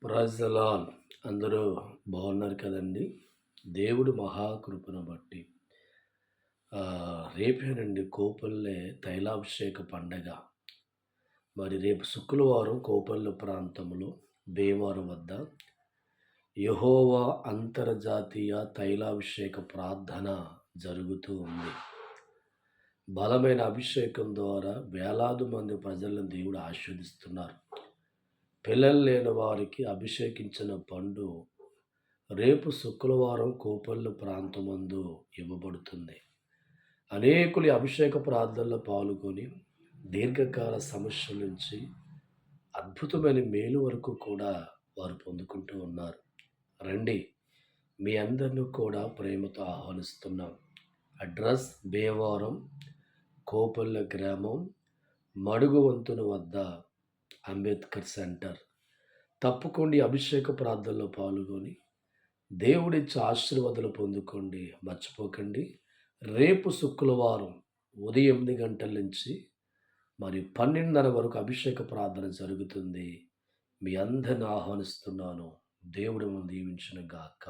Praise the lord. అందరూ బాగున్నారు కదండి. దేవుడు మహాకృపను బట్టి రేపేనండి కోపల్లె తైలాభిషేక పండగ. మరి రేపు శుక్రవారం కోపల్లె ప్రాంతంలో భీమవరం వద్ద యెహోవా అంతర్జాతీయ తైలాభిషేక ప్రార్థన జరుగుతూ ఉంది. బలమైన అభిషేకం ద్వారా వేలాది మంది ప్రజలను దేవుడు ఆశీర్వదిస్తున్నారు. పిల్లలు లేని వారికి అభిషేకించిన పండు రేపు శుక్రవారం కోపల్లు ప్రాంతమందు ఇవ్వబడుతుంది. అనేకులు ఈ అభిషేక ప్రార్థనలో పాల్గొని దీర్ఘకాల సమస్యల నుంచి అద్భుతమైన మేలు వరకు కూడా వారు పొందుకుంటూ ఉన్నారు. రండి, మీ అందరిని కూడా ప్రేమతో ఆహ్వానిస్తున్నాం. అడ్రస్ భీమవరం, కోపల్లె గ్రామం, మడుగు వంతున వద్ద అంబేద్కర్ సెంటర్. తప్పకుండా ఈ అభిషేక ప్రార్థనలో పాల్గొని దేవుడిచ్చే ఆశీర్వాదాలు పొందుకోండి. మర్చిపోకండి, రేపు శుక్రవారం ఉదయం 8 గంటల నుంచి మరి 12:30 వరకు అభిషేక ప్రార్థన జరుగుతుంది. మీ అందరిని ఆహ్వానిస్తున్నాను. దేవుడు దీవించును గాక.